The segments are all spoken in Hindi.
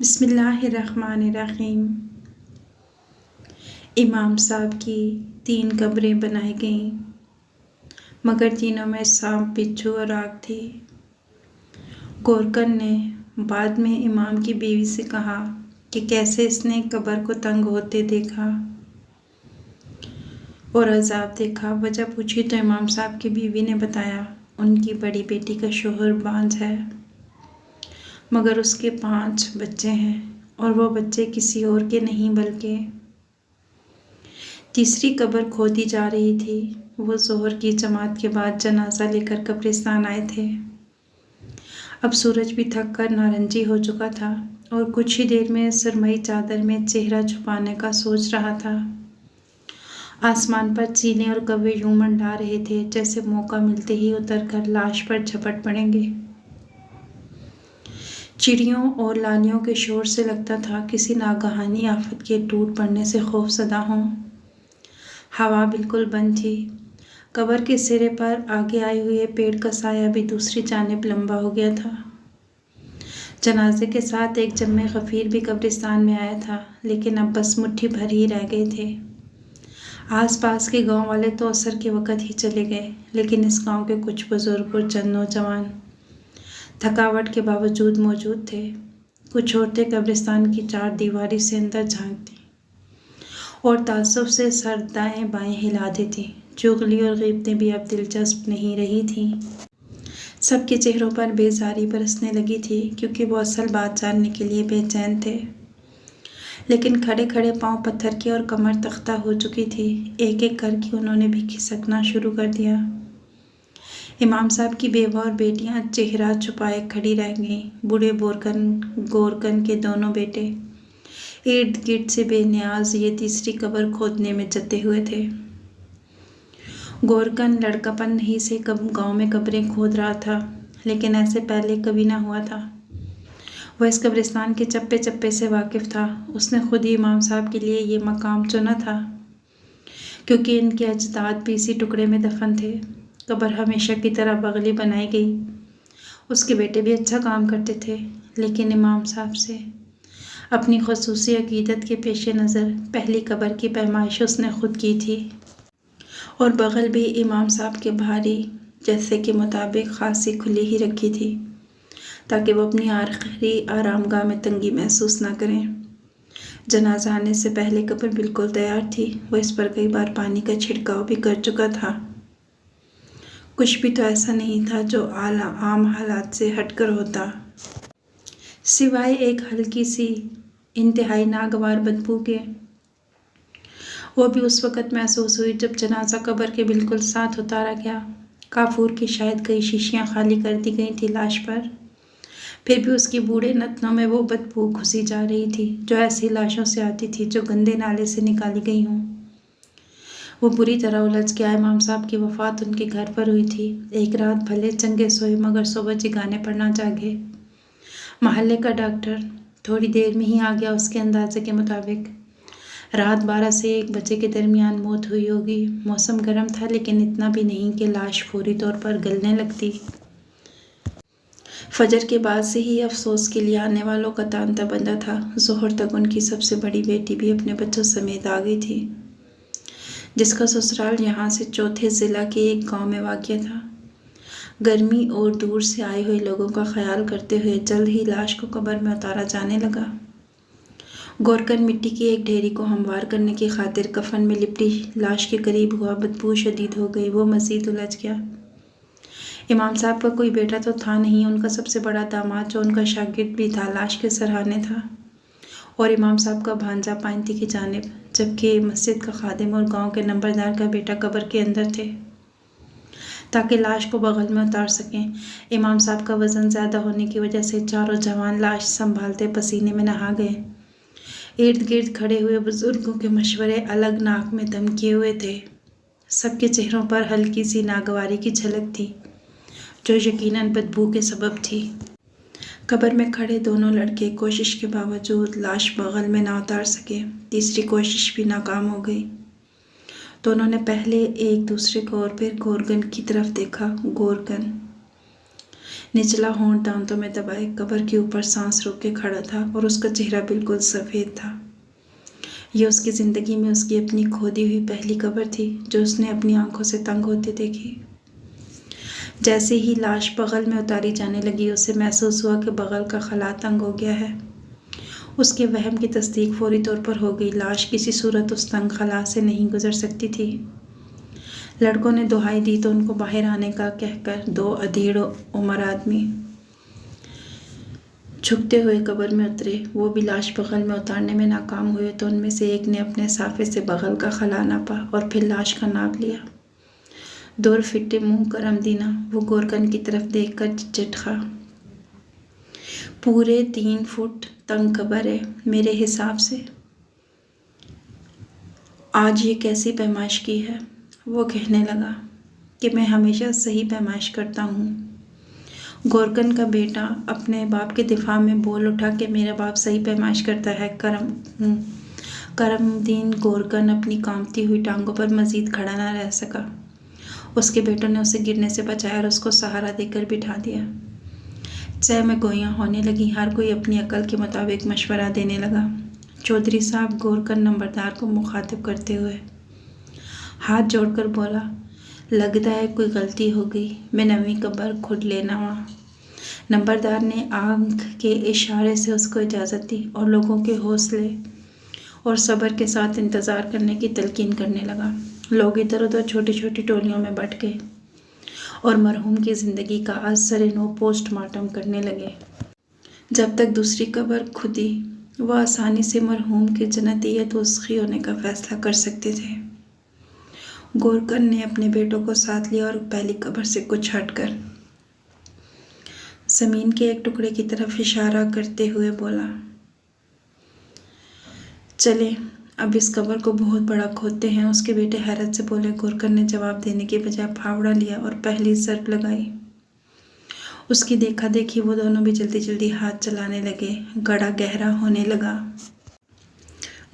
बिस्मिल्लाहिर्रहमानिर्रहीम। इमाम साहब की 3 कब्रें बनाई गईं, मगर तीनों में सांप, बिच्छू और आग थी। गोरकन ने बाद में इमाम की बीवी से कहा कि कैसे इसने कब्र को तंग होते देखा और अजाब देखा। वजह पूछी तो इमाम साहब की बीवी ने बताया, उनकी बड़ी बेटी का शोहर बांझ है, मगर उसके 5 बच्चे हैं और वो बच्चे किसी और के नहीं बल्कि तीसरी कब्र खोदी जा रही थी। वो जोहर की जमात के बाद जनाजा लेकर कब्रिस्तान आए थे। अब सूरज भी थक कर नारंगी हो चुका था और कुछ ही देर में सुरमई चादर में चेहरा छुपाने का सोच रहा था। आसमान पर चीने और कौवे यूं मंडरा रहे थे जैसे मौका मिलते ही उतरकर लाश पर झपट पड़ेंगे। चिड़ियों और लालियों के शोर से लगता था किसी नागहानी आफत के टूट पड़ने से खौफजदा हों। हवा बिल्कुल बंद थी। कब्र के सिरे पर आगे आए हुए पेड़ का साया भी दूसरी जानिब लंबा हो गया था। जनाजे के साथ एक जम्मे गफीर भी कब्रिस्तान में आया था, लेकिन अब बस मुट्ठी भर ही रह गए थे। आसपास के गांव वाले तो असर के वक़्त ही चले गए, लेकिन इस गांव के कुछ बुजुर्ग और चंद नौजवान थकावट के बावजूद मौजूद थे। कुछ औरतें कब्रिस्तान की 4 दीवारी से अंदर झांकती और तासुब से सर दाएं बाएं हिला देती। चुगली और गिब्बतें भी अब दिलचस्प नहीं रही थीं। सबके चेहरों पर बेजारी बरसने लगी थी, क्योंकि वो असल बात जानने के लिए बेचैन थे। लेकिन खड़े खड़े पांव पत्थर के और कमर तख्ता हो चुकी थी। एक एक करके उन्होंने भी खिसकना शुरू कर दिया। इमाम साहब की बेवा और बेटियां चेहरा छुपाए खड़ी रह गईं। बूढ़े गोरकन के दोनों बेटे इर्द गिर्द से बेनियाज ये तीसरी कब्र खोदने में जते हुए थे। गोरकन लड़कापन नहीं से कब गांव में कब्रें खोद रहा था, लेकिन ऐसे पहले कभी ना हुआ था। वह इस कब्रिस्तान के चप्पे चप्पे से वाकिफ था। उसने खुद ही इमाम साहब के लिए ये मकाम चुना था, क्योंकि इनके अजदाद भी इसी टुकड़े में दफन थे। कब्र हमेशा की तरह बगली बनाई गई। उसके बेटे भी अच्छा काम करते थे, लेकिन इमाम साहब से अपनी ख़ुसूसी अक़ीदत के पेश नज़र पहली कब्र की पैमाइश उसने खुद की थी, और बगल भी इमाम साहब के भारी जैसे के मुताबिक खासी खुली ही रखी थी, ताकि वो अपनी आखिरी आरामगाह में तंगी महसूस ना करें। जनाजा आने से पहले कब्र बिल्कुल तैयार थी। वह इस पर कई बार पानी का छिड़काव भी कर चुका था। कुछ भी तो ऐसा नहीं था जो आम हालात से हटकर होता, सिवाय एक हल्की सी इंतहाई नागवार बदबू के। वो भी उस वक़्त महसूस हुई जब जनाजा कब्र के बिल्कुल साथ उतारा गया। काफूर की शायद कई शीशियाँ खाली कर दी गई थी लाश पर, फिर भी उसकी बूढ़े नथनों में वो बदबू घुसी जा रही थी जो ऐसी लाशों से आती थी जो गंदे नाले से निकाली गई हों। वो बुरी तरह उलझ गया। इमाम साहब की वफ़ात उनके घर पर हुई थी। एक रात भले चंगे सोए, मगर सुबह जगाने पर ना जागे। महल्ले का डॉक्टर थोड़ी देर में ही आ गया। उसके अंदाजे के मुताबिक रात 12 से 1 बजे के दरमियान मौत हुई होगी। मौसम गर्म था, लेकिन इतना भी नहीं कि लाश फौरी तौर पर गलने लगती। फजर के बाद से ही अफसोस के लिए आने वालों का तांता बंधा था। जोहर तक उनकी सबसे बड़ी बेटी भी अपने बच्चों समेत आ गई थी, जिसका ससुराल यहाँ से चौथे ज़िला के एक गांव में वाक़या था। गर्मी और दूर से आए हुए लोगों का ख्याल करते हुए जल्द ही लाश को कब्र में उतारा जाने लगा। गोरकन मिट्टी की एक ढेरी को हमवार करने की खातिर कफन में लिपटी लाश के करीब हुआ। बदबू शदीद हो गई। वो मज़ीद उलझ गया। इमाम साहब का कोई बेटा तो था नहीं। उनका सबसे बड़ा दामाद, जो उनका शागिर्द भी था, लाश के सरहाने था, और इमाम साहब का भांजा पाइंती की जानिब, जबकि मस्जिद का खादिम और गांव के नंबरदार का बेटा कब्र के अंदर थे, ताकि लाश को बगल में उतार सकें। इमाम साहब का वज़न ज़्यादा होने की वजह से चारों जवान लाश संभालते पसीने में नहा गए। इर्द गिर्द खड़े हुए बुजुर्गों के मशवरे अलग नाक में दम किए हुए थे। सबके चेहरों पर हल्की सी नागवारी की झलक थी, जो यकीनन बदबू के सबब थी। कब्र में खड़े दोनों लड़के कोशिश के बावजूद लाश बगल में ना उतार सके। तीसरी कोशिश भी नाकाम हो गई। दोनों ने पहले एक दूसरे को और फिर गोरकन की तरफ देखा। गोरकन निचला होंठ दांतों में दबाए कब्र के ऊपर सांस रोक के खड़ा था और उसका चेहरा बिल्कुल सफ़ेद था। ये उसकी ज़िंदगी में उसकी अपनी खोदी हुई पहली कब्र थी जो उसने अपनी आंखों से तंग होते देखी। जैसे ही लाश बगल में उतारी जाने लगी उसे महसूस हुआ कि बगल का खला तंग हो गया है। उसके वहम की तस्दीक फौरी तौर पर हो गई। लाश किसी सूरत उस तंग खला से नहीं गुजर सकती थी। लड़कों ने दुहाई दी तो उनको बाहर आने का कहकर दो अधेड़ उम्र आदमी झुकते हुए कब्र में उतरे। वो भी लाश बगल में उतारने में नाकाम हुए तो उनमें से एक ने अपने साफे से बगल का खला नापा और फिर लाश का नाप लिया। दूर फिटे मुंह करम दीना वो गोरकन की तरफ देखकर चिटखा। पूरे 3 फुट तंग कब्र है मेरे हिसाब से। आज ये कैसी पैमाइश की है। वो कहने लगा कि मैं हमेशा सही पैमाइश करता हूँ। गोरकन का बेटा अपने बाप के दिफा में बोल उठा कि मेरा बाप सही पैमाइश करता है। करमदीन गोरकन अपनी कांपती हुई टांगों पर मजीद खड़ा न रह सका। उसके बेटों ने उसे गिरने से बचाया और उसको सहारा देकर बिठा दिया। चह में गोइयाँ होने लगी। हर कोई अपनी अकल के मुताबिक मशवरा देने लगा। चौधरी साहब गोरकन नंबरदार को मुखातिब करते हुए हाथ जोड़कर बोला, लगता है कोई गलती हो गई, मैं नवी कब्र खुद लेना वहाँ। नंबरदार ने आंख के इशारे से उसको इजाज़त दी और लोगों के हौसले और सब्र के साथ इंतज़ार करने की तलकीन करने लगा। लोग इधर उधर छोटी छोटी टोलियों में बट गए और मरहूम की ज़िंदगी का असर-ए-नौ पोस्टमार्टम करने लगे। जब तक दूसरी कब्र खुदी वह आसानी से मरहूम के जन्नती या दोज़खी होने का फ़ैसला कर सकते थे। गोरकन ने अपने बेटों को साथ लिया और पहली कब्र से कुछ हटकर ज़मीन के एक टुकड़े की तरफ इशारा करते हुए बोला, चले अब इस कब्र को बहुत बड़ा खोदते हैं। उसके बेटे हैरत से बोले। गोरकन ने जवाब देने के बजाय फावड़ा लिया और पहली ज़रब लगाई। उसकी देखा देखी वो दोनों भी जल्दी जल्दी हाथ चलाने लगे। गड़ा गहरा होने लगा।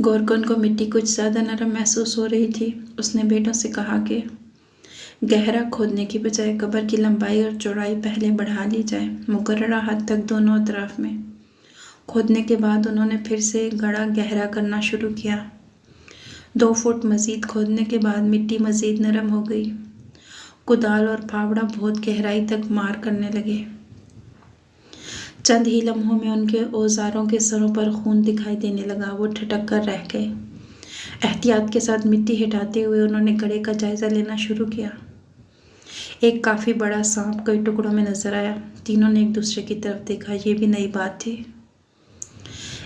गोरकन को मिट्टी कुछ ज़्यादा नरम महसूस हो रही थी। उसने बेटों से कहा कि गहरा खोदने की बजाय कब्र की लंबाई और चौड़ाई पहले बढ़ा ली जाए, मुकर्ररा हद तक दोनों तरफ में। खोदने के बाद उन्होंने फिर से गड़ा गहरा करना शुरू किया। 2 फुट मज़ीद खोदने के बाद मिट्टी मज़ीद नरम हो गई। कुदाल और फावड़ा बहुत गहराई तक मार करने लगे। चंद ही लम्हों में उनके औजारों के सरों पर खून दिखाई देने लगा। वो ठिठक कर रह गए। एहतियात के साथ मिट्टी हटाते हुए उन्होंने गड़े का जायज़ा लेना शुरू किया। एक काफ़ी बड़ा सांप कई टुकड़ों में नजर आया। तीनों ने एक दूसरे की तरफ देखा। ये भी नई बात थी।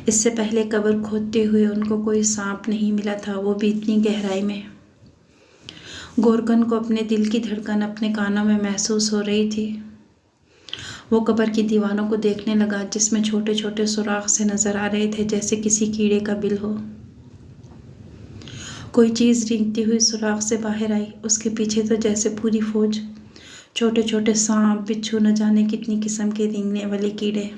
इससे पहले कब्र खोदते हुए उनको कोई सांप नहीं मिला था, वो भी इतनी गहराई में। गोरकन को अपने दिल की धड़कन अपने कानों में महसूस हो रही थी। वो कब्र की दीवारों को देखने लगा जिसमें छोटे छोटे सुराख से नजर आ रहे थे, जैसे किसी कीड़े का बिल हो। कोई चीज़ रेंगती हुई सुराख से बाहर आई। उसके पीछे तो जैसे पूरी फौज, छोटे छोटे सांप, बिच्छू, न जाने कितनी किस्म के रेंगने वाले कीड़े।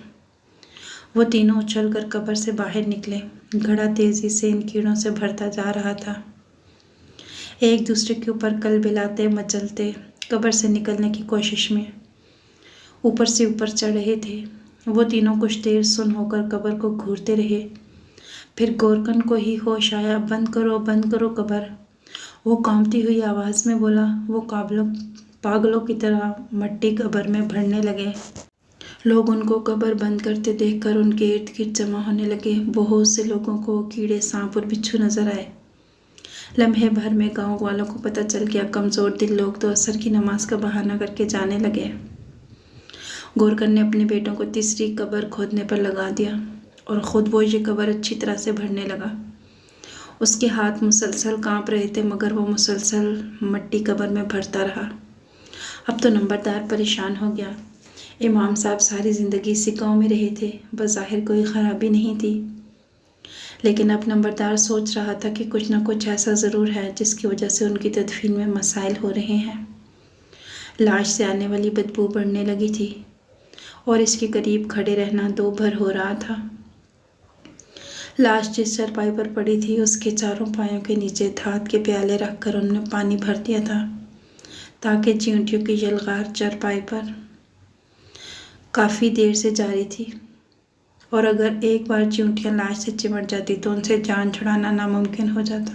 वो तीनों उछलकर कब्र से बाहर निकले। घड़ा तेजी से इन कीड़ों से भरता जा रहा था। एक दूसरे के ऊपर कल बिलाते मचलते कब्र से निकलने की कोशिश में ऊपर से ऊपर चढ़ रहे थे। वो तीनों कुछ देर सुन होकर कब्र को घूरते रहे। फिर गोरकन को ही होश आया। बंद करो कब्र, वो कांपती हुई आवाज़ में बोला। वो पागलों की तरह मट्टी कब्र में भरने लगे। लोग उनको कब्र बंद करते देखकर उनके इर्द गिर्द जमा होने लगे। बहुत से लोगों को कीड़े, सांप और बिच्छू नजर आए। लम्हे भर में गांव वालों को पता चल गया। कमज़ोर दिल लोग तो असर की नमाज का बहाना करके जाने लगे। गोरकन ने अपने बेटों को तीसरी कब्र खोदने पर लगा दिया और ख़ुद वो ये कब्र अच्छी तरह से भरने लगा। उसके हाथ मुसलसल कांप रहे थे, मगर वो मुसलसल मट्टी कब्र में भरता रहा। अब तो नंबरदार परेशान हो गया। इमाम साहब सारी ज़िंदगी इसी गाँव में रहे थे। बज़ाहिर कोई ख़राबी नहीं थी, लेकिन अब नंबरदार सोच रहा था कि कुछ न कुछ ऐसा ज़रूर है जिसकी वजह से उनकी तदफीन में मसाइल हो रहे हैं। लाश से आने वाली बदबू बढ़ने लगी थी और इसके करीब खड़े रहना दो भर हो रहा था। लाश जिस चारपाई पर पड़ी थी उसके चारों पायों के नीचे धात के प्याले रखकर उन्होंने पानी भर दिया था ताकि चींटियों की यलगार चारपाई पर काफ़ी देर से जारी थी, और अगर एक बार चींटियां लाश से चिमट जाती तो उनसे जान छुड़ाना नामुमकिन हो जाता।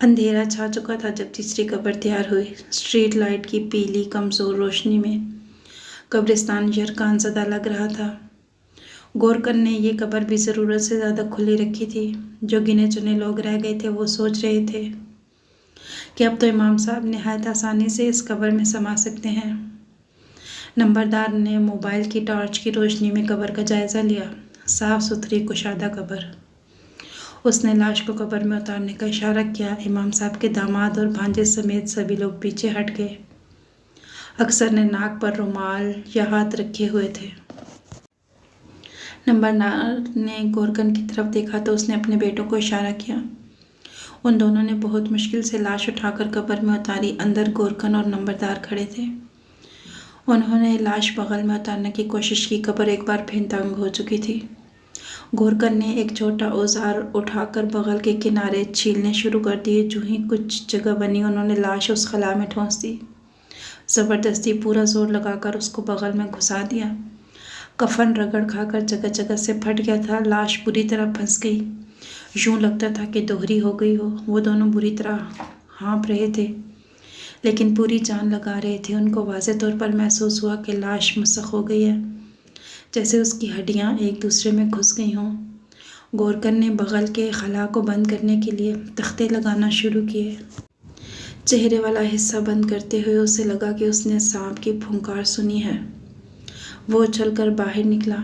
अंधेरा छा चुका था जब तीसरी कब्र तैयार हुई। स्ट्रीट लाइट की पीली कमज़ोर रोशनी में कब्रिस्तान यरकान ज़दा लग रहा था। गोरकन ने ये कब्र भी ज़रूरत से ज़्यादा खुली रखी थी। जो गिने चुने लोग रह गए थे वो सोच रहे थे कि अब तो इमाम साहब निहायत आसानी से इस कब्र में समा सकते हैं। नंबरदार ने मोबाइल की टॉर्च की रोशनी में कब्र का जायज़ा लिया। साफ़ सुथरी कुशादा कब्र। उसने लाश को कब्र में उतारने का इशारा किया। इमाम साहब के दामाद और भांजे समेत सभी लोग पीछे हट गए। अक्सर ने नाक पर रुमाल या हाथ रखे हुए थे। नंबरदार ने गोरकन की तरफ देखा तो उसने अपने बेटों को इशारा किया। उन दोनों ने बहुत मुश्किल से लाश उठाकर कब्र में उतारी। अंदर गोरकन और नंबरदार खड़े थे। उन्होंने लाश बगल में उतारने की कोशिश की। कब्र एक बार फिर तंग हो चुकी थी। गोरकन ने एक छोटा औजार उठाकर बगल के किनारे छीलने शुरू कर दिए। जो ही कुछ जगह बनी उन्होंने लाश उस खला में ठोंस दी। ज़बरदस्ती पूरा जोर लगाकर उसको बगल में घुसा दिया। कफन रगड़ खाकर जगह जगह से फट गया था। लाश बुरी तरह फंस गई। यूं लगता था कि दोहरी हो गई हो। वो दोनों बुरी तरह हाँफ रहे थे, लेकिन पूरी जान लगा रहे थे। उनको वाज़े तौर पर महसूस हुआ कि लाश मसख हो गई है, जैसे उसकी हड्डियाँ एक दूसरे में घुस गई हों। गोरकन ने बगल के खला को बंद करने के लिए तख्ते लगाना शुरू किए। चेहरे वाला हिस्सा बंद करते हुए उसे लगा कि उसने सांप की फुंकार सुनी है। वो उछलकर बाहर निकला।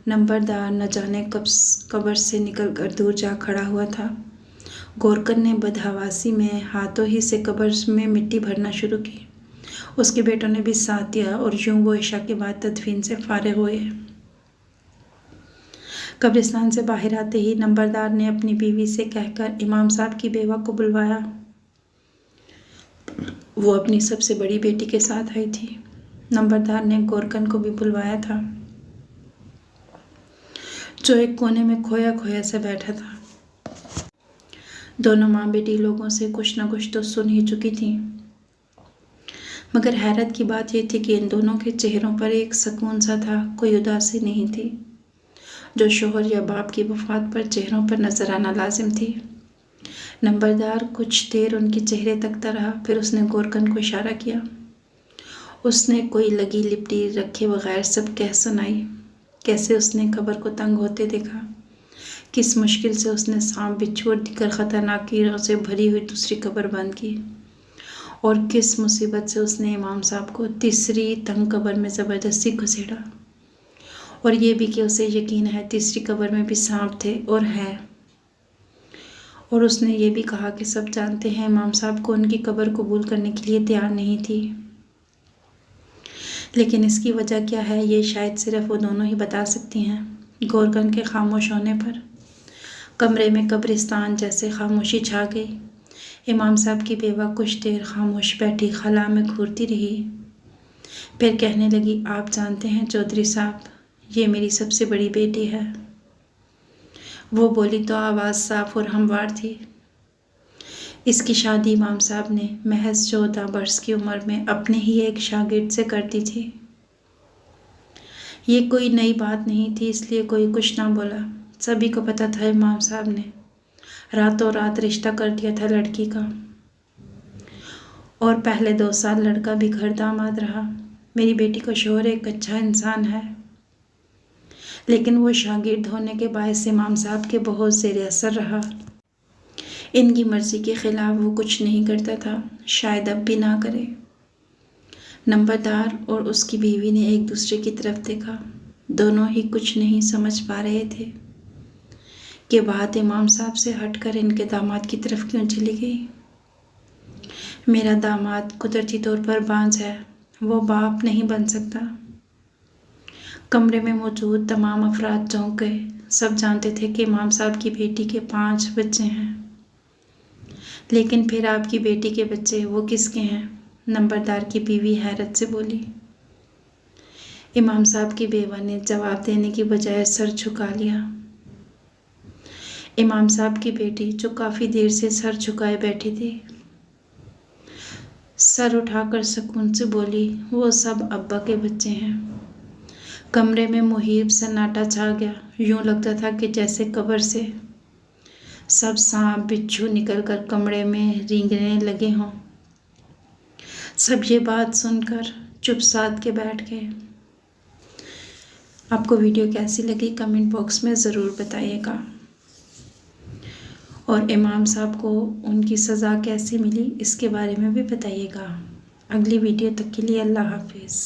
नंबरदार न जाने कब कब्र से निकलकर दूर जा खड़ा हुआ था। गोरकन ने बदहवासी में हाथों ही से कब्र में मिट्टी भरना शुरू की। उसके बेटों ने भी साथ दिया और यूं वो इशा के बाद तदफीन से फारिग हुए। कब्रिस्तान से बाहर आते ही नंबरदार ने अपनी बीवी से कहकर इमाम साहब की बेवा को बुलवाया। वो अपनी सबसे बड़ी बेटी के साथ आई थी। नंबरदार ने गोरकन को भी बुलवाया था, जो एक कोने में खोया खोया से बैठा था। दोनों माँ बेटी लोगों से कुछ न कुछ तो सुन ही चुकी थी, मगर हैरत की बात यह थी कि इन दोनों के चेहरों पर एक सुकून सा था। कोई उदासी नहीं थी, जो शोहर या बाप की वफात पर चेहरों पर नजर आना लाजिम थी। नंबरदार कुछ देर उनके चेहरे तकता रहा, फिर उसने गोरकन को इशारा किया। उसने कोई लगी लिपटी रखे बगैर सब कह सुनाई। कैसे उसने कब्र को तंग होते देखा, किस मुश्किल से उसने सांप बिच्छू और दीगर खतरनाक कीड़ों से भरी हुई दूसरी कब्र बंद की, और किस मुसीबत से उसने इमाम साहब को तीसरी तंग कब्र में ज़बरदस्ती घुसेड़ा। और ये भी कि उसे यकीन है तीसरी कब्र में भी सांप थे और हैं। और उसने ये भी कहा कि सब जानते हैं इमाम साहब को उनकी कब्र कबूल करने के लिए तैयार नहीं थी, लेकिन इसकी वजह क्या है ये शायद सिर्फ वो दोनों ही बता सकती हैं। गोरकन के खामोश होने पर कमरे में कब्रिस्तान जैसे खामोशी छा गई। इमाम साहब की बेवा कुछ देर खामोश बैठी खला में घूरती रही, फिर कहने लगी, आप जानते हैं चौधरी साहब, ये मेरी सबसे बड़ी बेटी है। वो बोली तो आवाज़ साफ और हमवार थी। इसकी शादी इमाम साहब ने महज 14 वर्ष की उम्र में अपने ही एक शागिर्द से कर दी थी। ये कोई नई बात नहीं थी, इसलिए कोई कुछ ना बोला। सभी को पता था इमाम साहब ने रातों रात रिश्ता कर दिया था लड़की का, और पहले 2 साल लड़का भी घर दामाद रहा। मेरी बेटी का शौहर एक अच्छा इंसान है, लेकिन वो शागिर्द होने के बायस इमाम साहब के बहुत ज़ेर असर रहा। इनकी मर्ज़ी के ख़िलाफ़ वो कुछ नहीं करता था, शायद अब भी ना करे। नंबरदार और उसकी बीवी ने एक दूसरे की तरफ देखा। दोनों ही कुछ नहीं समझ पा रहे थे कि बात इमाम साहब से हटकर इनके दामाद की तरफ क्यों चली गई। मेरा दामाद कुदरती तौर पर बांझ है, वो बाप नहीं बन सकता। कमरे में मौजूद तमाम अफराद चौंक गए। सब जानते थे कि इमाम साहब की बेटी के 5 बच्चे हैं, लेकिन फिर आपकी बेटी के बच्चे वो किसके हैं? नंबरदार की बीवी हैरत से बोली। इमाम साहब की बेवा ने जवाब देने की बजाय सर झुका लिया। इमाम साहब की बेटी, जो काफ़ी देर से सर झुकाए बैठी थी, सर उठाकर सुकून से बोली, वो सब अब्बा के बच्चे हैं। कमरे में मुहीब सन्नाटा छा गया। यूं लगता था कि जैसे कब्र से सब सांप बिच्छू निकलकर कमरे में रेंगने लगे हों। सब ये बात सुनकर चुप साध के बैठ गए। आपको वीडियो कैसी लगी कमेंट बॉक्स में ज़रूर बताइएगा, और इमाम साहब को उनकी सज़ा कैसी मिली इसके बारे में भी बताइएगा। अगली वीडियो तक के लिए अल्लाह हाफिज़।